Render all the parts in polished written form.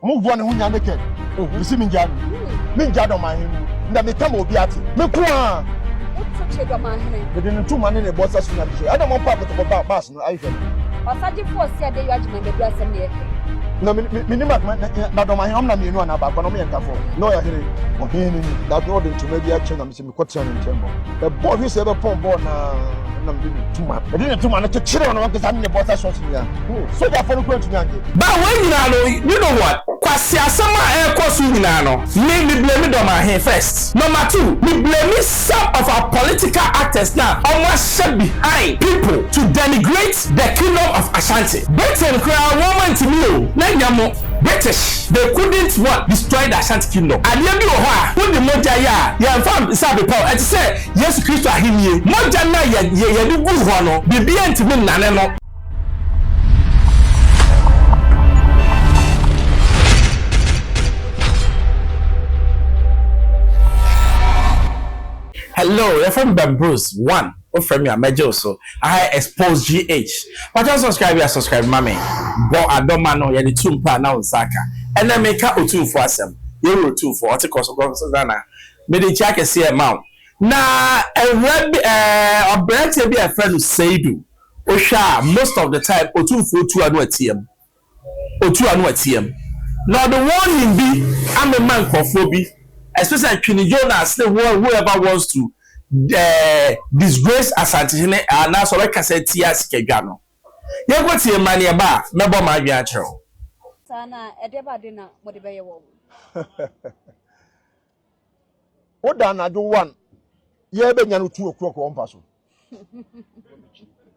Mo go na hu nya naked. You see me nja. Me nja Dormaahene. Nda me come obi ate. Me ko a. What to Dormaahene? Me dey two man in the boss as na be. I don't want papa to pass no. I feel. Osaji force here dey you agina be asem na no minimum na Dormaahene am na me nu na ba ko no me enta for. No ya here. Ohene ni. That no dey to me be action na me se me kwoti an ntembo. The boy who say be pon ball na me dey two man. E dey two man na chire no want say me boss as shot ya. So that for no kwenti nyange. But when you know what? Kwasi asama e kosu nyina no. Me blame Dormaahene first. Number 2, me blame some of our political actors now almost set behind people to denigrate the kingdom of Ashanti. Britain cry woman to me. Nanyamo British, they couldn't what destroy the Ashanti kingdom. And you know how when the moja ya fam sabe power. And say yes Christ ahimye. Moja na ya du gu ho no. Bibi antimi nane no. Hello, you're from Bambroos 1. Or from your major so I Xposed GH. But just subscribe, mommy. But I don't know you're the 2 pa now Saka. And then make up 2 for some. You 2 for what cost of Dana. Made the check a see amount. Now a brand to be a friend who say do. Osha most of the time or 2 for 2 and what TM. Or 2 and what TM. Now the one in B, I'm a man for phobia. Especially Twene Jonas, whoever wants to disgrace Asante and now so like I said, Tias Kegano. You go to your money about Mebo Magiacho. Sana, a deba dinner, what the bay wall. What done I do one? Yeah, ben yano 2 o'clock on passo.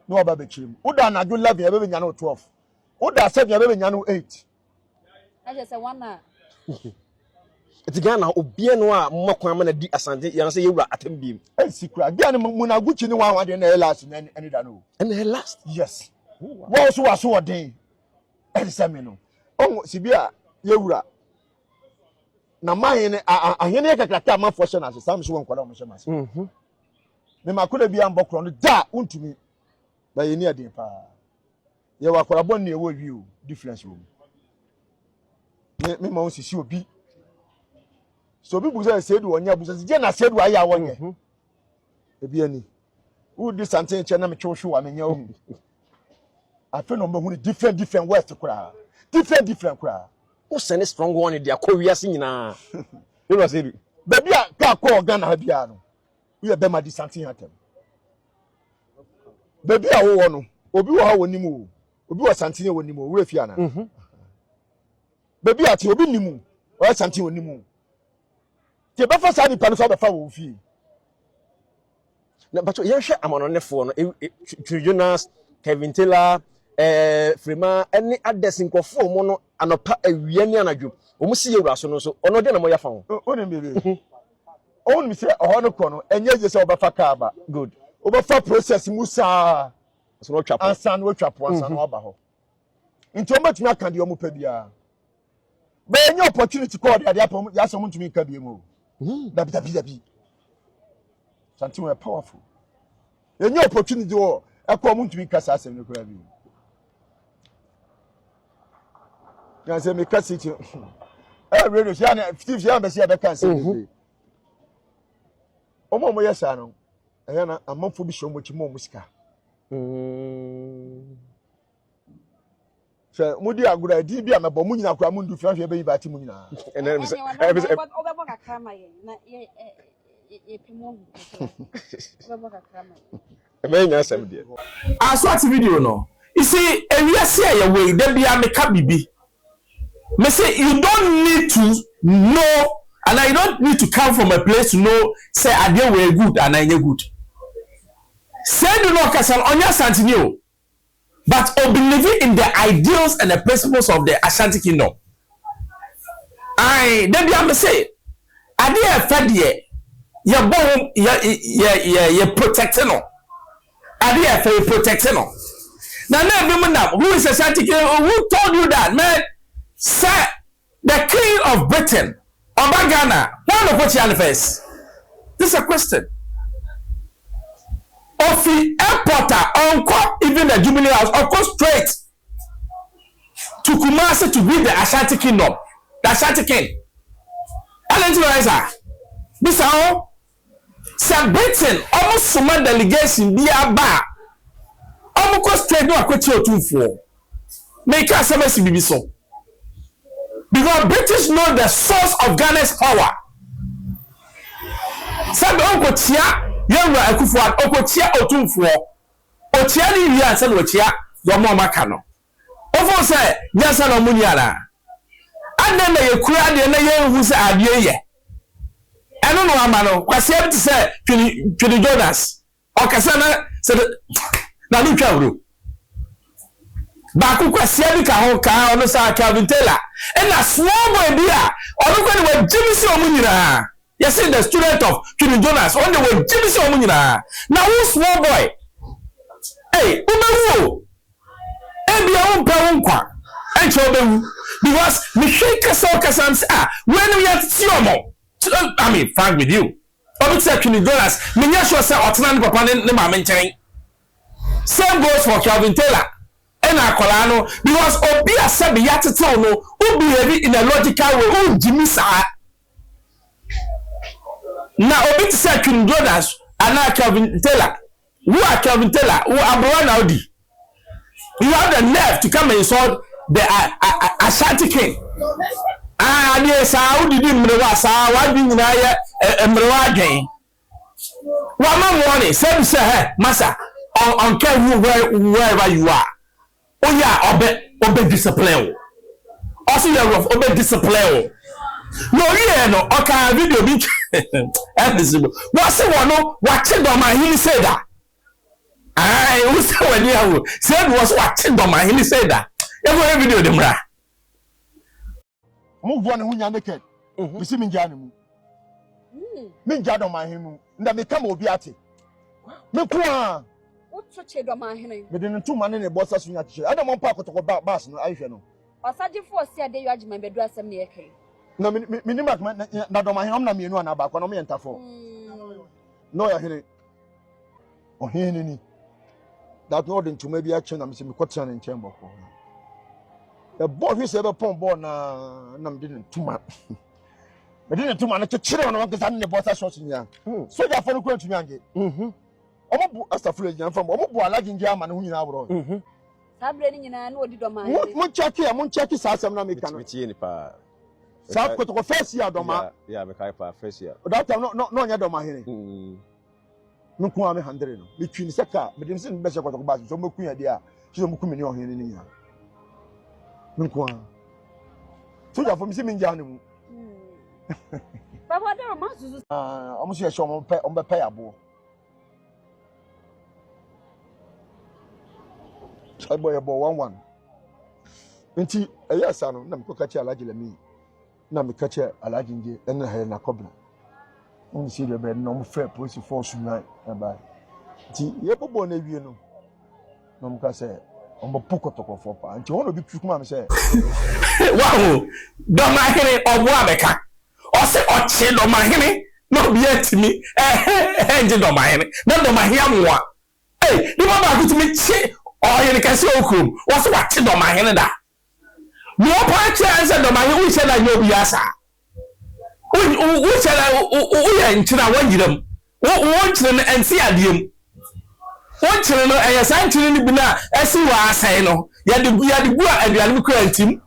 No baby chim. What done I do 11, you have yano 12. What does 7 you have yano 8? I just say 1 It's Ghana, Obiano, Mokwamana di Asante, you say you were at him beam. And secret. Then Munaguchi no one in the last and any dano. And her last, Yes. What was so a day? And Samino. Oh, Sibia, Yura. Na mine, I hear a man for Shana, some one column. The Makuna be unbound da unto me by any idea. You are Corabon near you, difference room. Me mouse is your be. So people said one year, because Jenna said why I want you. Ebiani. Who did something China me show I mean you. I feel no different words to cry. Different cry. who send a strong one in their Korea singing. You know, say, baby, I can't call Ghana Habiano. We are Bema di something at them. Baby, I want Obi wa woni mu. Obi wa santine woni mu. We fiana. Baby ati obi nimu. Wa santine woni mu. Ti be fa sa ni panu so be fa wo fi. Na but you hwe amono ne fo no Twene Jonas, Kelvin Taylor, Frema any others nkofo mo no anopa awia ni anadwo. Omo si yewura so no so ono de na mo ya fa ho. Oni me. Oni mi se oho no ko no enye je se obefa ka ba. Good. Obefa process musa. So no twapo. Ansan wo twapo ansan wo ba ho. Nti o matumi aka de o mo pa bia. Be enye opportunity call de ade apom ya so mo ntumi ka bia mu. Dabi. Something we powerful. Enye opportunity wo e ko mo ntumi ka sa asem ne kura bi. Can say me cast it. Radio Shana, Steve Shana, be see be can say. Omo mo yesa no. Eya na amanfo bi show mo chi mo musika. So mudi agura di bi amebo mu nyina kura mu ndu fiafia be yibati mu nyina. Enem say obebo kakama ye na ye pimo. Obebo kakama. Emenya asem de. Aswat video no. You see, ewiase ya we dey bia meka bibi. Me say you don't need to know, and I don't need to come from a place to know say ade we good and I good. Say do not castle on your Santini, but believing in the ideals and the principles of the Ashanti Kingdom. I then be say ade e fed ye your bone ye protecting no. Ade e fed protecting no. Now who is Ashanti Kingdom? Who told you that, man? Sir, the king of Britain, Ghana, one of what you first. This is a question. Of the airporter, even the Jubilee House, of course, straight to Kumasi to build the Ashanti Kingdom. that Ashanti king. And then this how Britain almost summoned delegation be a bar. Almost trade no akweti otunfo. Make us be so. Because British know the source of Ghana's power. Sabe onko tia yewura akufuad onko tia otunfo. O tia ni wi ansa no tia do mo maka no. Ofo say nyansa no muni ara. Ade na yekura de na yehu se ade ye. Eno no ama no kwase bi say Twene Jonas. O kasa na se na lu twawro. Ba ku kwase bi ka ho ka ono sa Kelvin and a small boy dia ono ko ni we jimisi omunyira. You see the student of Twene Jonas on the way jimisi omunyira. Now who small boy? Hey, umewu. Ebi a won pa won kwa. Enche obewu because me shake kasam when we are tiomo. I mean, frank with you. Obi say Twene Jonas, me nya sure say otena ne papa ne ma me nchen. Same goes for Kelvin and akolano because obi asabi yatete no obi heavy in a logical way o jimi sa na obi to say Twene Jonas and Kelvin who are Kelvin who abroad now di you have the nerve to come and insult the Ashanti king dey sa o didi mrewa sa wa bi nyina ye mrewa adwen wa ma money say hey massa on care wherever you are. Oh yeah, obe discipline. Also you rough obe discipline. No yeah no okay video bi episode. What say one no watch Dormaahene say that. Ai who say when you said was watch Dormaahene say that. You go video dem ra. Move one hu nya naked. We see minja ne mu. Minja Dormaahene mu. Nda me come obi ate. Me kwa What's Dormaahene? Me didn't two man in the boss as you have. I don't want Papa to go back, bass. No, I know. Or such a force said they are my bedroom near K. No, minimum, not on my home, no, me, no, no, back on me and Tafo. No, I hear it. Or hearing it. That nodding to maybe action, I'm seeing Cotton in chamber. The boy who's ever pump born, didn't too much. But didn't too much to chill on because I'm the boss as young. So therefore, go to young. Omo astafure jan fam omo bo alagin German hu nyina bro sabre ni nyina na odi Dormaahene mun check sa asem na make no tie ni pa sa ko to first year doma ya me kai pa first year that time no nya Dormaahene no ku ame 100 no me twini seka me dem sin be se ko to ba so mo ku ya dia so mo ku me ni ohene ni nya no ku so ja fam si min ja ne mu papa da ma suzu omo so ye show mo be pay abo I boy about 1-1. Nti eya sa no na me ko kache alaji lami. Na me kache alaji nje ena he na kobla. On si de be no mo fair police force nai e ba. Nti ye bobo na wie no. No mo ka se on bo pokotoko fo pa. Nti wono bi tukuma me se. Wow. Dormaahene obo abeka. O se o che Dormaahene no bi atimi. Nje Dormaahene. Na Dormaahene amwa. Hey, ni baba ko timi che oh, you can see Okum. What's what Dormaahene da? No part answer Dormaahene. We said that you be asa. We said that we are in China one year. One children and see a dim. One children and a sign children be now. As you are saying, no, you had the good and you are current team.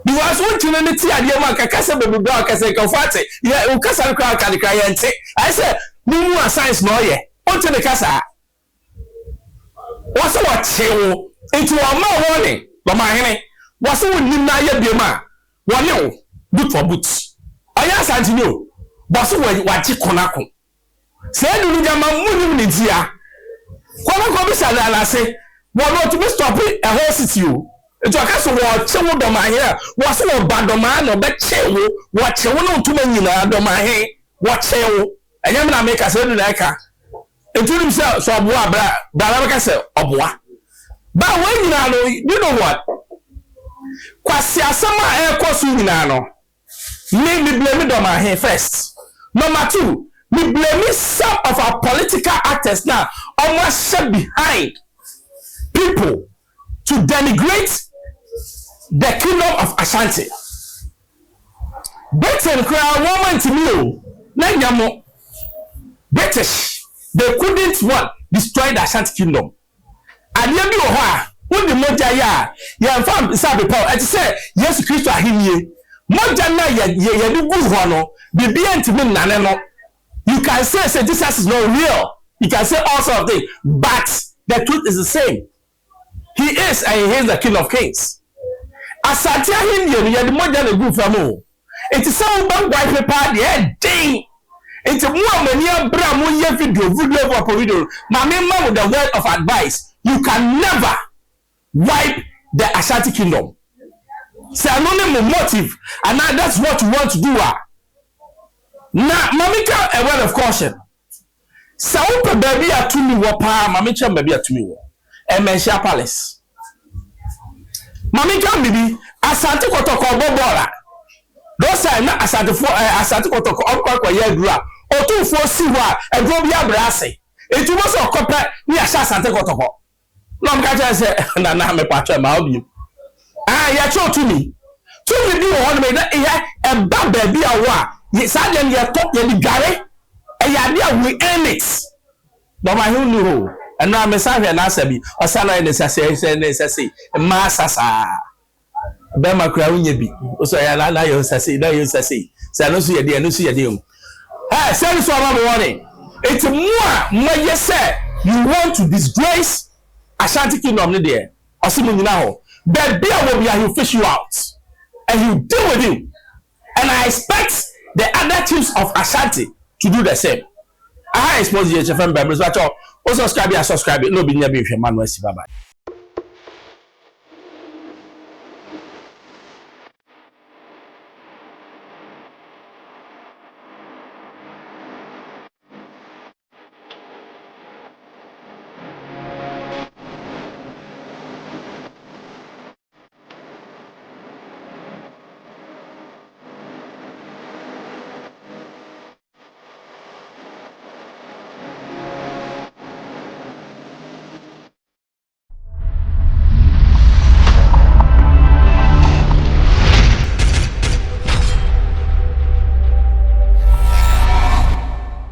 You was one children and see a dear man, Cassa baby block as a confate. Yeah, Ucassa crowd can cry and say, I said, no more signs, no, yeah. On to the Cassa. What's what chill into a more warning, Dormaahene? What's what you na ye be ma? One yo, boot for boots. I ask Antonio, but what you konako. Say, do you jam a moon in here? Konako be said, I say, well, not to be stopping a horse you. It's a castle or chill Dormaahene. What's what bad Dormaahene or bet chill? What you want to mean, Dormaahene? What chill? I am not make a certain like her. Into himself, so boy, Brother say, Oboa. But when you know what? Kwasia sama air course you know. Me blame Dormaahene first. Number 2, me blame some of our political actors now almost set behind people to denigrate the kingdom of Ashanti. Britain crowd woman to me. Nanyamo. British, they couldn't what destroy the Ashanti kingdom. And you know how when the moja ya fam sabe Paul and say yes Christ ahimye. Moja na ya du gu ho no bibi antimi nane no. You can say Jesus is not real. You can say all sorts of things, but the truth is the same. He is and he is the King of Kings. Asante ahimye ya du moja na gu fam. It is so bad white paper the ding. It's a more many abram video. Mamma with the word of advice. You can never wipe the Ashanti kingdom. Say anonymous motive, and now that's what you want to do. Now, Mamika, a word of caution. Saupa baby at to me wapa, Mamicha baby at to me. And Mensha Palace. Mamika baby, Asante Kotoko Bobora. Those are not Asante Kotoko Okwa Yadra. Otu fo siwa e dro bia brase etu mo so kope ni asha sante kotoko no mka cha se na me patwa ma obi ya cho tumi bi wo me da e ba ba bi awa ye sa dem ye top ye di gare e ya bia we earn it Dormaahene ni ho na me sa hwe na asabi osana ne sase ma sasa be makura unye bi so ya na yo sase sa no so ye de Hey, say this one warning. It's more you say you want to disgrace Ashanti kingdom there. But he'll fish you out. And he'll deal with you. And I expect the other chiefs of Ashanti to do the same. I expose you to FM. Also subscribe. No be near me if your man was bye bye.